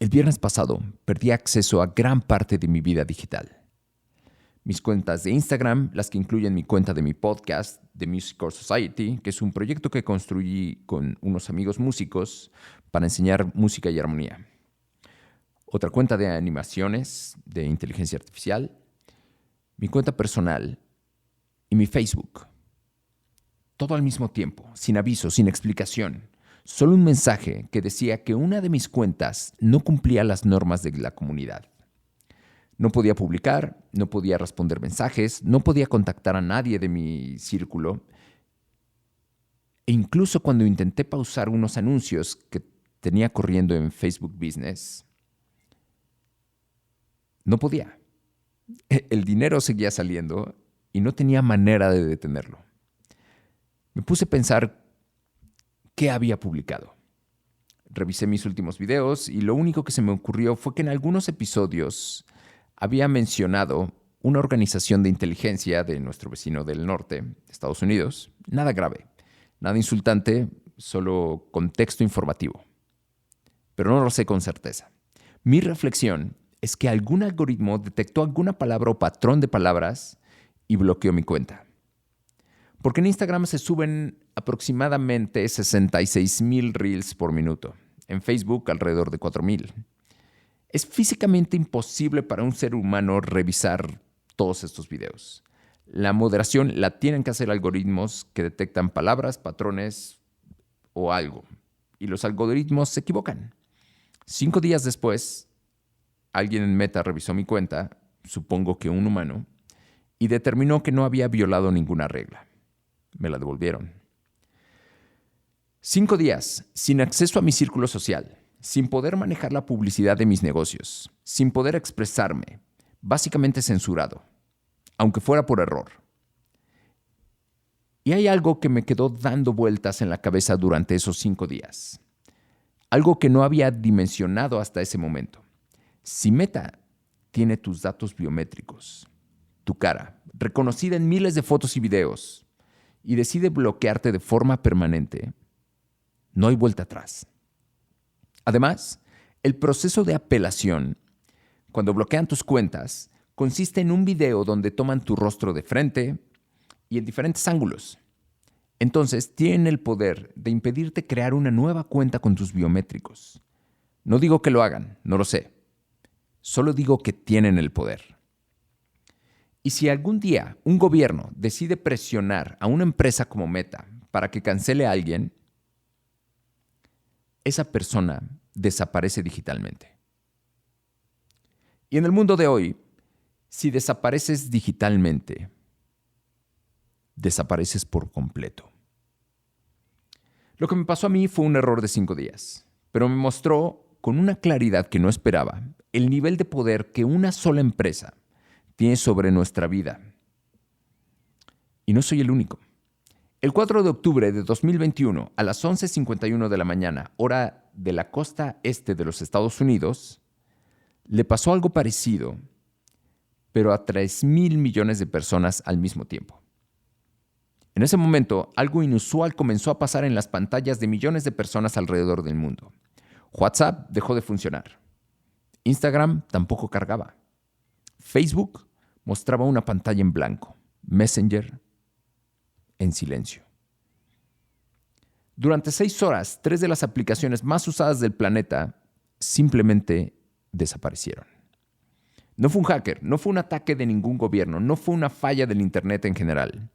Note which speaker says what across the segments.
Speaker 1: El viernes pasado perdí acceso a gran parte de mi vida digital. Mis cuentas de Instagram, las que incluyen mi cuenta de mi podcast, The Musical Society, que es un proyecto que construí con unos amigos músicos para enseñar música y armonía. Otra cuenta de animaciones, de inteligencia artificial, mi cuenta personal y mi Facebook. Todo al mismo tiempo, sin aviso, sin explicación. Solo un mensaje que decía que una de mis cuentas no cumplía las normas de la comunidad. No podía publicar, no podía responder mensajes, no podía contactar a nadie de mi círculo. E incluso cuando intenté pausar unos anuncios que tenía corriendo en Facebook Business, no podía. El dinero seguía saliendo y no tenía manera de detenerlo. Me puse a pensar qué había publicado. Revisé mis últimos videos y lo único que se me ocurrió fue que en algunos episodios había mencionado una organización de inteligencia de nuestro vecino del norte, Estados Unidos. Nada grave, nada insultante, solo contexto informativo. Pero no lo sé con certeza. Mi reflexión es que algún algoritmo detectó alguna palabra o patrón de palabras y bloqueó mi cuenta. Porque en Instagram se suben aproximadamente 66,000 reels por minuto. En Facebook alrededor de 4,000. Es físicamente imposible para un ser humano revisar todos estos videos. La moderación la tienen que hacer algoritmos que detectan palabras, patrones o algo. Y los algoritmos se equivocan. 5 días después, alguien en Meta revisó mi cuenta, supongo que un humano, y determinó que no había violado ninguna regla. Me la devolvieron. 5 días sin acceso a mi círculo social, sin poder manejar la publicidad de mis negocios, sin poder expresarme, básicamente censurado, aunque fuera por error. Y hay algo que me quedó dando vueltas en la cabeza durante esos 5 días. Algo que no había dimensionado hasta ese momento. Si Meta tiene tus datos biométricos, tu cara, reconocida en miles de fotos y videos, y decide bloquearte de forma permanente, no hay vuelta atrás. Además, el proceso de apelación, cuando bloquean tus cuentas, consiste en un video donde toman tu rostro de frente y en diferentes ángulos. Entonces, tienen el poder de impedirte crear una nueva cuenta con tus biométricos. No digo que lo hagan, no lo sé. Solo digo que tienen el poder. Y si algún día un gobierno decide presionar a una empresa como Meta para que cancele a alguien, esa persona desaparece digitalmente. Y en el mundo de hoy, si desapareces digitalmente, desapareces por completo. Lo que me pasó a mí fue un error de 5 días, pero me mostró con una claridad que no esperaba el nivel de poder que una sola empresa tiene sobre nuestra vida. Y no soy el único. El 4 de octubre de 2021, a las 11:51 de la mañana, hora de la costa este de los Estados Unidos, le pasó algo parecido, pero a 3,000 millones de personas al mismo tiempo. En ese momento, algo inusual comenzó a pasar en las pantallas de millones de personas alrededor del mundo. WhatsApp dejó de funcionar. Instagram tampoco cargaba. Facebook mostraba una pantalla en blanco. Messenger en silencio. Durante 6 horas, 3 de las aplicaciones más usadas del planeta simplemente desaparecieron. No fue un hacker, no fue un ataque de ningún gobierno, no fue una falla del Internet en general.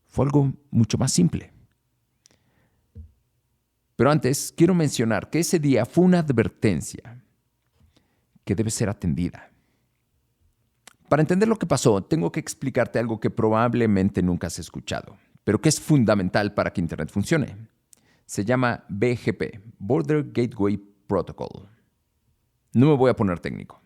Speaker 1: Fue algo mucho más simple. Pero antes, quiero mencionar que ese día fue una advertencia que debe ser atendida. Para entender lo que pasó, tengo que explicarte algo que probablemente nunca has escuchado, pero que es fundamental para que Internet funcione. Se llama BGP, Border Gateway Protocol. No me voy a poner técnico.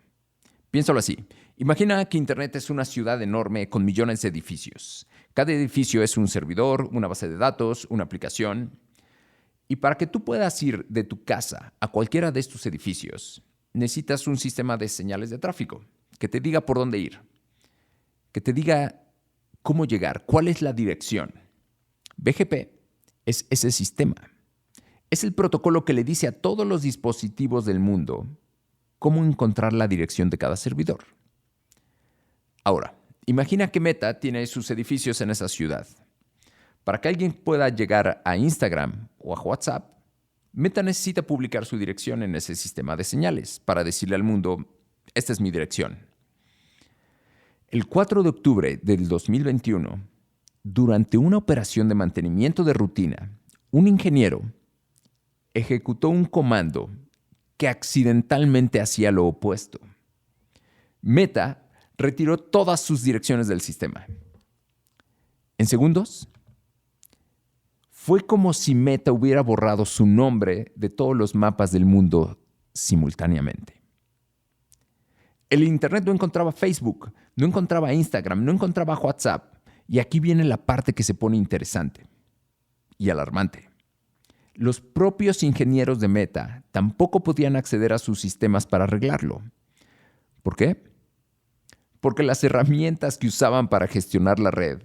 Speaker 1: Piénsalo así. Imagina que Internet es una ciudad enorme con millones de edificios. Cada edificio es un servidor, una base de datos, una aplicación. Y para que tú puedas ir de tu casa a cualquiera de estos edificios, necesitas un sistema de señales de tráfico que te diga por dónde ir, que te diga cómo llegar, cuál es la dirección. BGP es ese sistema. Es el protocolo que le dice a todos los dispositivos del mundo cómo encontrar la dirección de cada servidor. Ahora, imagina que Meta tiene sus edificios en esa ciudad. Para que alguien pueda llegar a Instagram o a WhatsApp, Meta necesita publicar su dirección en ese sistema de señales para decirle al mundo, esta es mi dirección. El 4 de octubre del 2021, durante una operación de mantenimiento de rutina, un ingeniero ejecutó un comando que accidentalmente hacía lo opuesto. Meta retiró todas sus direcciones del sistema. En segundos, fue como si Meta hubiera borrado su nombre de todos los mapas del mundo simultáneamente. El Internet no encontraba Facebook, no encontraba Instagram, no encontraba WhatsApp. Y aquí viene la parte que se pone interesante y alarmante. Los propios ingenieros de Meta tampoco podían acceder a sus sistemas para arreglarlo. ¿Por qué? Porque las herramientas que usaban para gestionar la red,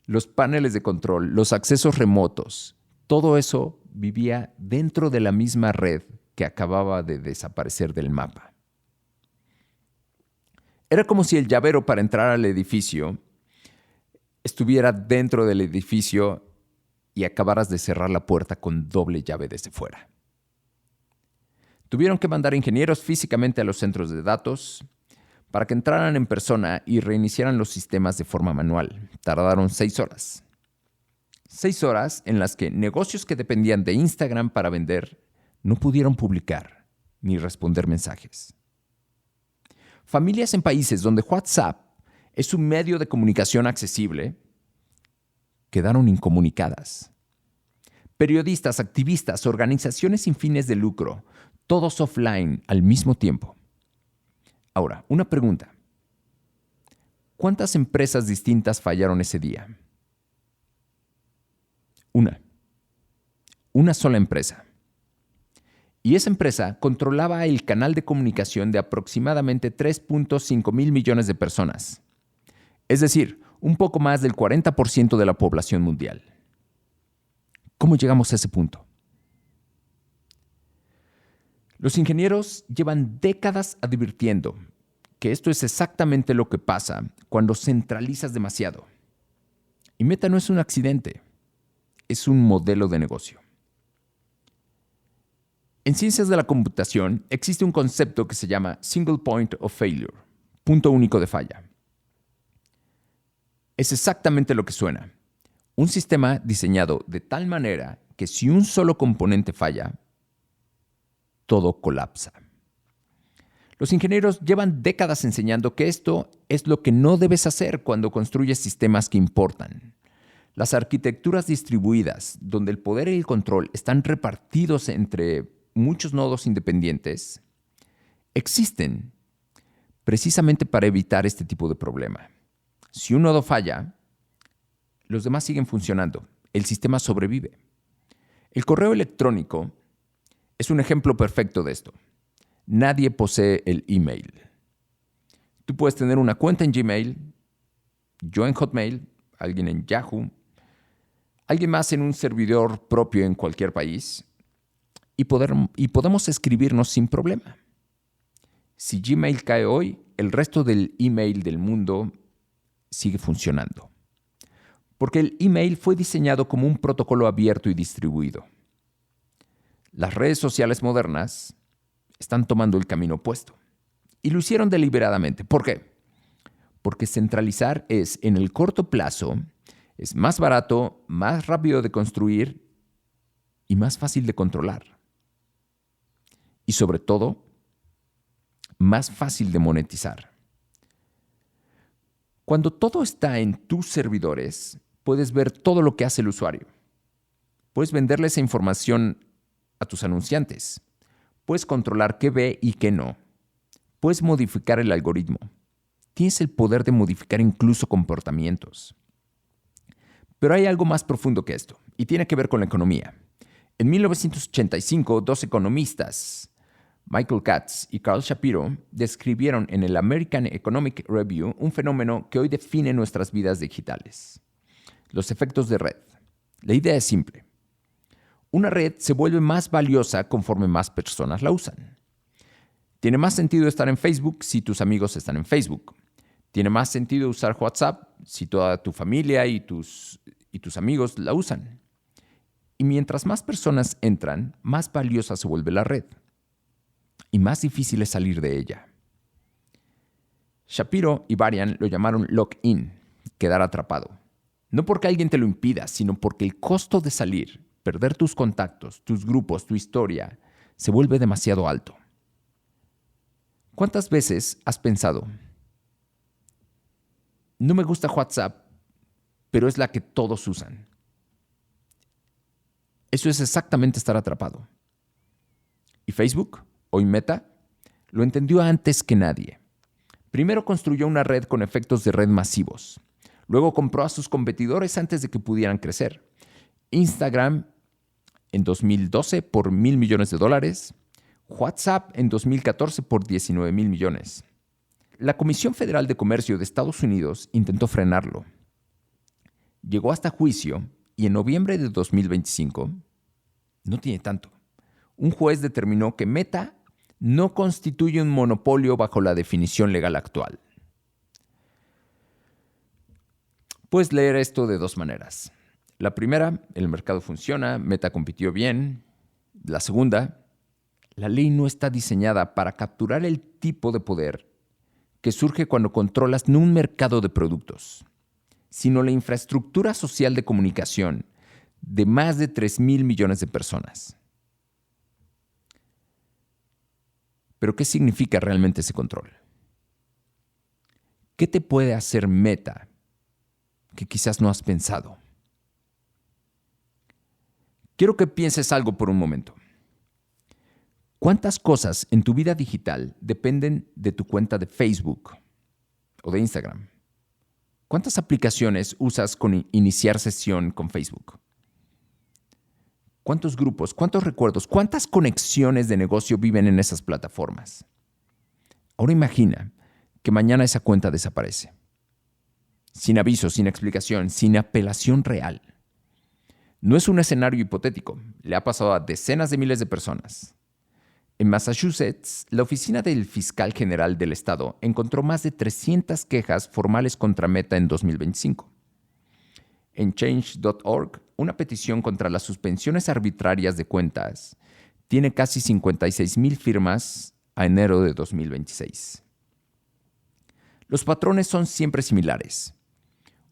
Speaker 1: los paneles de control, los accesos remotos, todo eso vivía dentro de la misma red que acababa de desaparecer del mapa. Era como si el llavero para entrar al edificio estuviera dentro del edificio y acabaras de cerrar la puerta con doble llave desde fuera. Tuvieron que mandar ingenieros físicamente a los centros de datos para que entraran en persona y reiniciaran los sistemas de forma manual. Tardaron 6 horas. 6 horas en las que negocios que dependían de Instagram para vender no pudieron publicar ni responder mensajes. Familias en países donde WhatsApp es un medio de comunicación accesible quedaron incomunicadas. Periodistas, activistas, organizaciones sin fines de lucro, todos offline al mismo tiempo. Ahora, una pregunta. ¿Cuántas empresas distintas fallaron ese día? Una sola empresa. Y esa empresa controlaba el canal de comunicación de aproximadamente 3.5 mil millones de personas. Es decir, un poco más del 40% de la población mundial. ¿Cómo llegamos a ese punto? Los ingenieros llevan décadas advirtiendo que esto es exactamente lo que pasa cuando centralizas demasiado. Y Meta no es un accidente, es un modelo de negocio. En ciencias de la computación existe un concepto que se llama Single Point of Failure, punto único de falla. Es exactamente lo que suena. Un sistema diseñado de tal manera que si un solo componente falla, todo colapsa. Los ingenieros llevan décadas enseñando que esto es lo que no debes hacer cuando construyes sistemas que importan. Las arquitecturas distribuidas, donde el poder y el control están repartidos entre muchos nodos independientes, existen precisamente para evitar este tipo de problema. Si un nodo falla, los demás siguen funcionando. El sistema sobrevive. El correo electrónico es un ejemplo perfecto de esto. Nadie posee el email. Tú puedes tener una cuenta en Gmail, yo en Hotmail, alguien en Yahoo, alguien más en un servidor propio en cualquier país, y podemos escribirnos sin problema. Si Gmail cae hoy, el resto del email del mundo sigue funcionando. Porque el email fue diseñado como un protocolo abierto y distribuido. Las redes sociales modernas están tomando el camino opuesto. Y lo hicieron deliberadamente. ¿Por qué? Porque centralizar es, en el corto plazo, es más barato, más rápido de construir y más fácil de controlar. Y sobre todo, más fácil de monetizar. Cuando todo está en tus servidores, puedes ver todo lo que hace el usuario. Puedes venderle esa información a tus anunciantes. Puedes controlar qué ve y qué no. Puedes modificar el algoritmo. Tienes el poder de modificar incluso comportamientos. Pero hay algo más profundo que esto, y tiene que ver con la economía. En 1985, 2 economistas, Michael Katz y Carl Shapiro, describieron en el American Economic Review un fenómeno que hoy define nuestras vidas digitales: los efectos de red. La idea es simple. Una red se vuelve más valiosa conforme más personas la usan. Tiene más sentido estar en Facebook si tus amigos están en Facebook. Tiene más sentido usar WhatsApp si toda tu familia y tus amigos la usan. Y mientras más personas entran, más valiosa se vuelve la red y más difícil es salir de ella. Shapiro y Varian lo llamaron lock-in, quedar atrapado. No porque alguien te lo impida, sino porque el costo de salir, perder tus contactos, tus grupos, tu historia, se vuelve demasiado alto. ¿Cuántas veces has pensado, no me gusta WhatsApp, pero es la que todos usan? Eso es exactamente estar atrapado. ¿Y Facebook, hoy Meta, lo entendió antes que nadie? Primero construyó una red con efectos de red masivos. Luego compró a sus competidores antes de que pudieran crecer. Instagram en 2012 por $1,000 millones. WhatsApp en 2014 por $19,000 millones. La Comisión Federal de Comercio de Estados Unidos intentó frenarlo. Llegó hasta juicio y en noviembre de 2025, no tiene tanto, un juez determinó que Meta no constituye un monopolio bajo la definición legal actual. Puedes leer esto de dos maneras. La primera, el mercado funciona, Meta compitió bien. La segunda, la ley no está diseñada para capturar el tipo de poder que surge cuando controlas no un mercado de productos, sino la infraestructura social de comunicación de más de 3,000 millones de personas. Pero, ¿qué significa realmente ese control? ¿Qué te puede hacer Meta que quizás no has pensado? Quiero que pienses algo por un momento. ¿Cuántas cosas en tu vida digital dependen de tu cuenta de Facebook o de Instagram? ¿Cuántas aplicaciones usas con iniciar sesión con Facebook? ¿Cuántos grupos, cuántos recuerdos, cuántas conexiones de negocio viven en esas plataformas? Ahora imagina que mañana esa cuenta desaparece. Sin aviso, sin explicación, sin apelación real. No es un escenario hipotético. Le ha pasado a decenas de miles de personas. En Massachusetts, la oficina del fiscal general del estado encontró más de 300 quejas formales contra Meta en 2025. En Change.org, una petición contra las suspensiones arbitrarias de cuentas tiene casi 56,000 firmas a enero de 2026. Los patrones son siempre similares.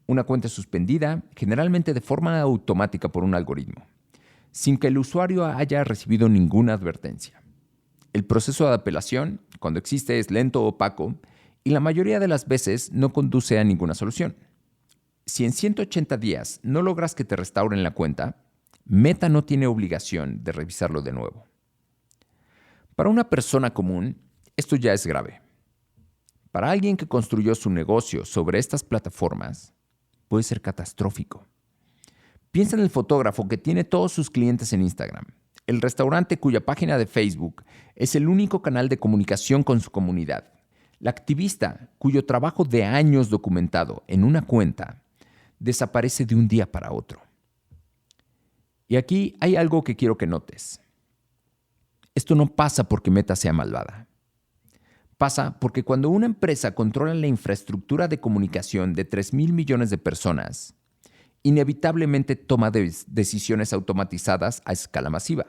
Speaker 1: Una cuenta suspendida, generalmente de forma automática por un algoritmo, sin que el usuario haya recibido ninguna advertencia. El proceso de apelación, cuando existe, es lento o opaco y la mayoría de las veces no conduce a ninguna solución. Si en 180 días no logras que te restauren la cuenta, Meta no tiene obligación de revisarlo de nuevo. Para una persona común, esto ya es grave. Para alguien que construyó su negocio sobre estas plataformas, puede ser catastrófico. Piensa en el fotógrafo que tiene todos sus clientes en Instagram, el restaurante cuya página de Facebook es el único canal de comunicación con su comunidad, la activista cuyo trabajo de años documentado en una cuenta desaparece de un día para otro. Y aquí hay algo que quiero que notes. Esto no pasa porque Meta sea malvada. Pasa porque cuando una empresa controla la infraestructura de comunicación de 3,000 millones de personas, inevitablemente toma decisiones automatizadas a escala masiva.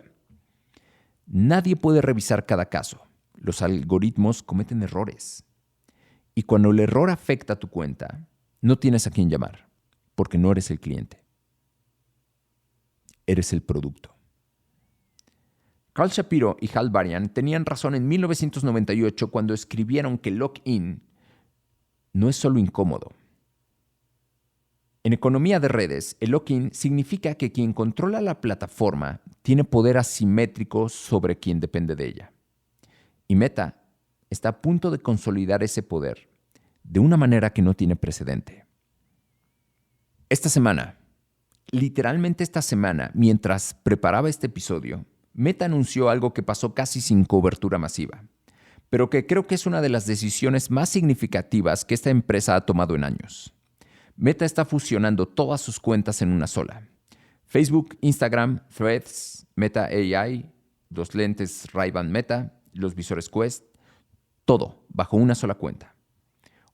Speaker 1: Nadie puede revisar cada caso. Los algoritmos cometen errores. Y cuando el error afecta a tu cuenta, no tienes a quién llamar, porque no eres el cliente. Eres el producto. Carl Shapiro y Hal Varian tenían razón en 1998 cuando escribieron que lock-in no es solo incómodo. En economía de redes, el lock-in significa que quien controla la plataforma tiene poder asimétrico sobre quien depende de ella. Y Meta está a punto de consolidar ese poder de una manera que no tiene precedente. Esta semana, literalmente esta semana, mientras preparaba este episodio, Meta anunció algo que pasó casi sin cobertura masiva, pero que creo que es una de las decisiones más significativas que esta empresa ha tomado en años. Meta está fusionando todas sus cuentas en una sola. Facebook, Instagram, Threads, Meta AI, los lentes Ray-Ban Meta, los visores Quest, todo bajo una sola cuenta.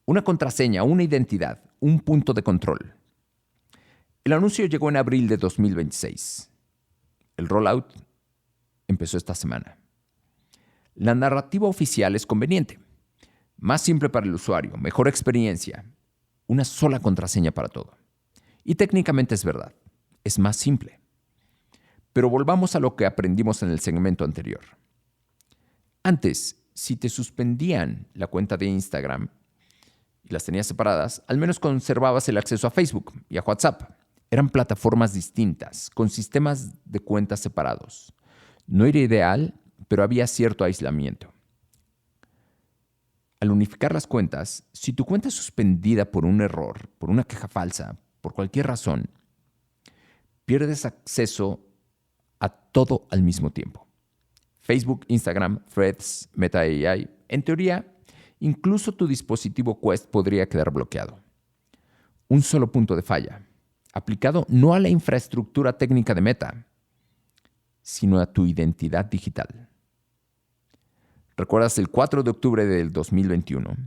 Speaker 1: Una contraseña, una identidad, un punto de control. El anuncio llegó en abril de 2026. El rollout empezó esta semana. La narrativa oficial es conveniente. Más simple para el usuario, mejor experiencia, una sola contraseña para todo. Y técnicamente es verdad, es más simple. Pero volvamos a lo que aprendimos en el segmento anterior. Antes, si te suspendían la cuenta de Instagram y las tenías separadas, al menos conservabas el acceso a Facebook y a WhatsApp. Eran plataformas distintas, con sistemas de cuentas separados. No era ideal, pero había cierto aislamiento. Al unificar las cuentas, si tu cuenta es suspendida por un error, por una queja falsa, por cualquier razón, pierdes acceso a todo al mismo tiempo. Facebook, Instagram, Threads, Meta AI, en teoría, incluso tu dispositivo Quest podría quedar bloqueado. Un solo punto de falla, aplicado no a la infraestructura técnica de Meta, sino a tu identidad digital. ¿Recuerdas el 4 de octubre del 2021?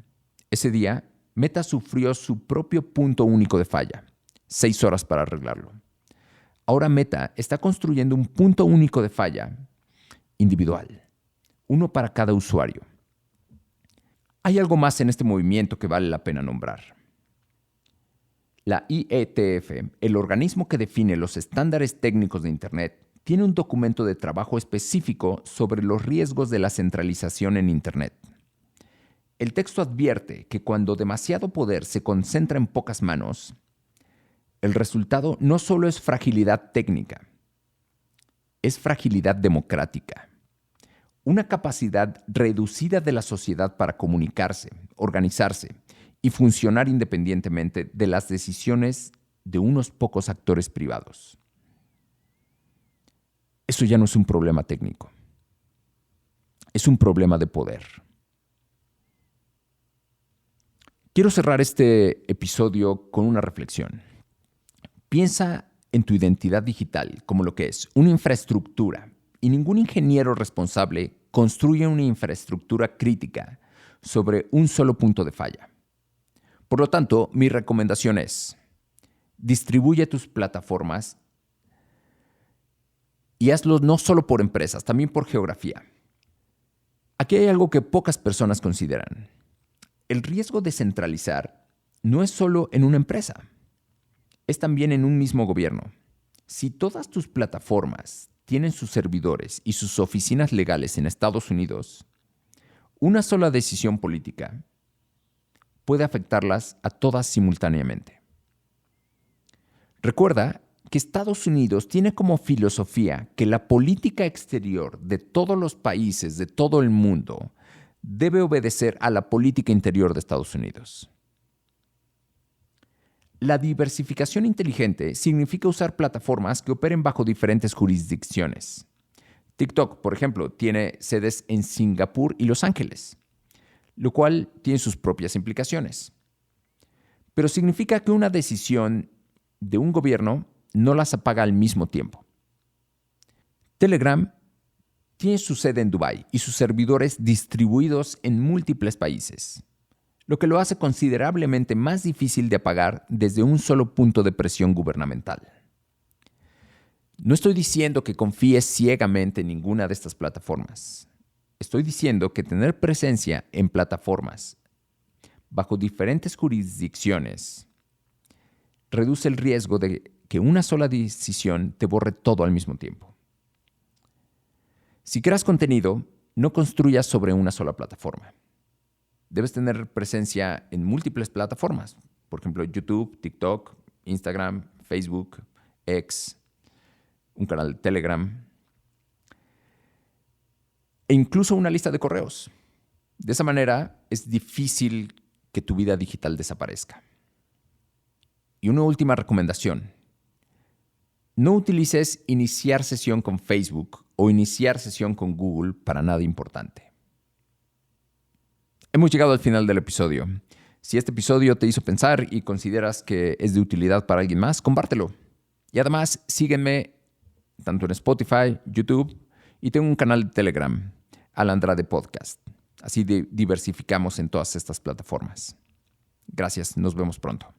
Speaker 1: Ese día, Meta sufrió su propio punto único de falla. 6 horas para arreglarlo. Ahora Meta está construyendo un punto único de falla individual, uno para cada usuario. Hay algo más en este movimiento que vale la pena nombrar. La IETF, el organismo que define los estándares técnicos de Internet, tiene un documento de trabajo específico sobre los riesgos de la centralización en Internet. El texto advierte que cuando demasiado poder se concentra en pocas manos, el resultado no solo es fragilidad técnica, es fragilidad democrática. Una capacidad reducida de la sociedad para comunicarse, organizarse y funcionar independientemente de las decisiones de unos pocos actores privados. Eso ya no es un problema técnico. Es un problema de poder. Quiero cerrar este episodio con una reflexión. Piensa en tu identidad digital como lo que es una infraestructura, y ningún ingeniero responsable construye una infraestructura crítica sobre un solo punto de falla. Por lo tanto, mi recomendación es: distribuye tus plataformas y hazlo no solo por empresas, también por geografía. Aquí hay algo que pocas personas consideran. El riesgo de centralizar no es solo en una empresa, es también en un mismo gobierno. Si todas tus plataformas tienen sus servidores y sus oficinas legales en Estados Unidos, una sola decisión política puede afectarlas a todas simultáneamente. Recuerda que Estados Unidos tiene como filosofía que la política exterior de todos los países de todo el mundo debe obedecer a la política interior de Estados Unidos. La diversificación inteligente significa usar plataformas que operen bajo diferentes jurisdicciones. TikTok, por ejemplo, tiene sedes en Singapur y Los Ángeles, lo cual tiene sus propias implicaciones. Pero significa que una decisión de un gobierno no las apaga al mismo tiempo. Telegram tiene su sede en Dubái y sus servidores distribuidos en múltiples países, lo que lo hace considerablemente más difícil de apagar desde un solo punto de presión gubernamental. No estoy diciendo que confíes ciegamente en ninguna de estas plataformas. Estoy diciendo que tener presencia en plataformas bajo diferentes jurisdicciones reduce el riesgo de que una sola decisión te borre todo al mismo tiempo. Si creas contenido, no construyas sobre una sola plataforma. Debes tener presencia en múltiples plataformas, por ejemplo, YouTube, TikTok, Instagram, Facebook, X, un canal de Telegram e incluso una lista de correos. De esa manera es difícil que tu vida digital desaparezca. Y una última recomendación: no utilices iniciar sesión con Facebook o iniciar sesión con Google para nada importante. Hemos llegado al final del episodio. Si este episodio te hizo pensar y consideras que es de utilidad para alguien más, compártelo. Y además, sígueme tanto en Spotify, YouTube, y tengo un canal de Telegram, Al Andrade Podcast. Así diversificamos en todas estas plataformas. Gracias, nos vemos pronto.